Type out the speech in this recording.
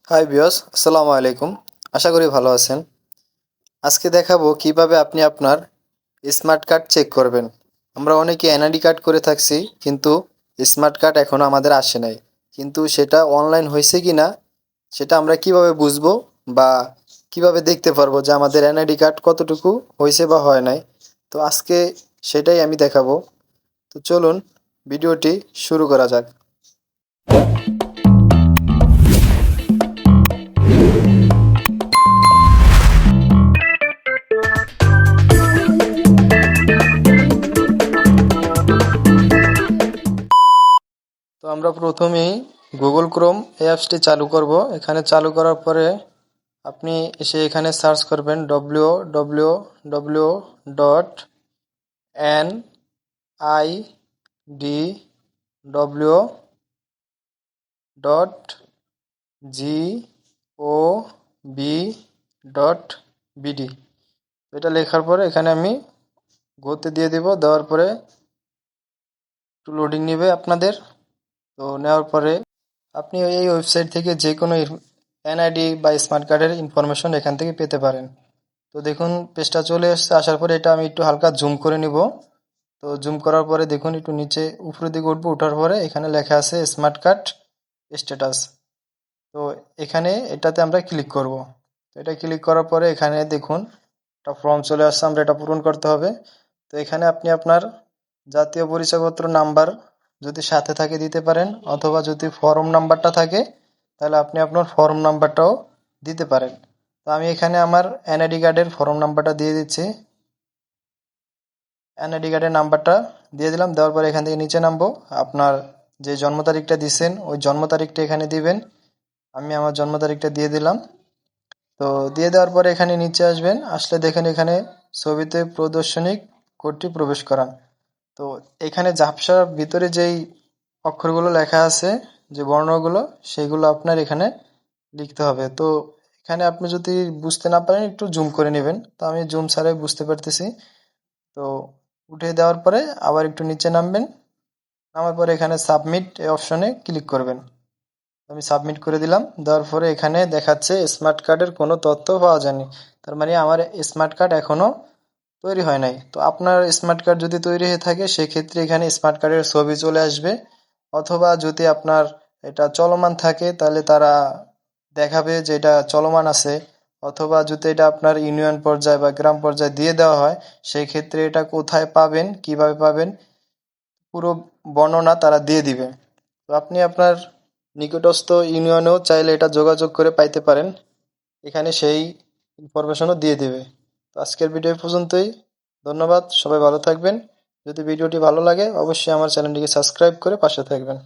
Hi viewers, আসসালামু আলাইকুম। আশা করি ভালো আছেন। আজকে দেখাবো কিভাবে আপনি আপনার স্মার্ট কার্ড চেক করবেন। আমরা অনেকে এনআইডি কার্ড করে থাকছি, কিন্তু স্মার্ট কার্ড এখনও আমাদের আসে নাই। কিন্তু সেটা অনলাইন হয়েছে কি না সেটা আমরা কিভাবে বুঝবো বা কিভাবে দেখতে পারবো যে আমাদের এনআইডি কার্ড কতটুকু হয়েছে বা হয় নাই। তো আজকে সেটাই আমি দেখাবো। তো চলুন ভিডিওটি শুরু করা যাক। তো আমরা প্রথমেই গুগল ক্রোম এই অ্যাপসটি চালু করব। এখানে চালু করার পরে আপনি এসে এখানে সার্চ করবেন www.nidw.gov.bd। এটা লেখার পরে এখানে আমি গোতে দিয়ে দিব। দেওয়ার পরে একটু লোডিং নেবে আপনাদের। তো নেওয়ার পরে আপনি এই ওয়েবসাইট থেকে যে কোনো এনআইডি বা স্মার্ট কার্ডের ইনফরমেশন এখান থেকে পেতে পারেন। তো দেখুন পেজটা চলে এসেছে। আসার পরে এটা আমি একটু হালকা জুম করে নিব। তো জুম করার পরে দেখুন একটু নিচে উপরের দিকে উঠবো। ওঠার পরে এখানে লেখা আছে স্মার্ট কার্ড স্ট্যাটাস। তো এখানে এটাতে আমরা ক্লিক করব। তো এটা ক্লিক করার পরে এখানে দেখুন একটা ফর্ম চলে আসছে, আমরা এটা পূরণ করতে হবে। তো এখানে আপনি আপনার জাতীয় পরিচয়পত্র নাম্বার যদি সাথে থাকে দিতে পারেন, অথবা যদি ফর্ম নাম্বারটা থাকে তাহলে আপনি আপনার ফর্ম নাম্বারটাও দিতে পারেন। তো আমি এখানে আমার এনআইডি কার্ডের ফর্ম নাম্বারটা দিয়ে দিচ্ছি। এনআইডি কার্ডের নাম্বারটা দিয়ে দিলাম। দেওয়ার পরে এখান থেকে নিচে নামবো। আপনার যে জন্ম তারিখটা দিচ্ছেন ওই জন্ম তারিখটা এখানে দিবেন। আমি আমার জন্ম তারিখটা দিয়ে দিলাম। তো দিয়ে দেওয়ার পরে এখানে নিচে আসবেন। আসলে দেখেন এখানে ছবিতে প্রদর্শনিক কোডটি প্রবেশ করান। তো এখানে ঝাপসার ভিতরে যেই অক্ষরগুলো লেখা আছে, যে বর্ণগুলো, সেগুলো আপনার এখানে লিখতে হবে। তো এখানে আপনি যদি বুঝতে না পারেন একটু জুম করে নেবেন। তো আমি জুম ছাড়াই বুঝতে পারতেছি। তো উঠিয়ে দেওয়ার পরে আবার একটু নিচে নামবেন। নামার পরে এখানে সাবমিট এই অপশনে ক্লিক করবেন। আমি সাবমিট করে দিলাম। দেওয়ার পরে এখানে দেখাচ্ছে স্মার্ট কার্ডের কোনো তথ্য পাওয়া যায়নি। তার মানে আমার স্মার্ট কার্ড এখনো তৈরি হয় নাই। তো আপনার স্মার্ট কার্ড যদি তৈরি হয়ে থাকে সেক্ষেত্রে এখানে স্মার্ট কার্ডের ছবি চলে আসবে। অথবা যদি আপনার এটা চলমান থাকে তাহলে তারা দেখাবে যে এটা চলমান আছে। অথবা যদি এটা আপনার ইউনিয়ন পর্যায়ে বা গ্রাম পর্যায়ে দিয়ে দেওয়া হয়, সেই ক্ষেত্রে এটা কোথায় পাবেন, কিভাবে পাবেন, পুরো বর্ণনা তারা দিয়ে দিবে। তো আপনি আপনার নিকটস্থ ইউনিয়নেও চাইলে এটা যোগাযোগ করে পাইতে পারেন। এখানে সেই ইনফরমেশনও দিয়ে দেবে। তো আজকের ভিডিও পর্যন্তই। ধন্যবাদ, সবাই ভালো থাকবেন। যদি ভিডিওটি ভালো লাগে অবশ্যই আমার চ্যানেলটিকে সাবস্ক্রাইব করে পাশে থাকবেন।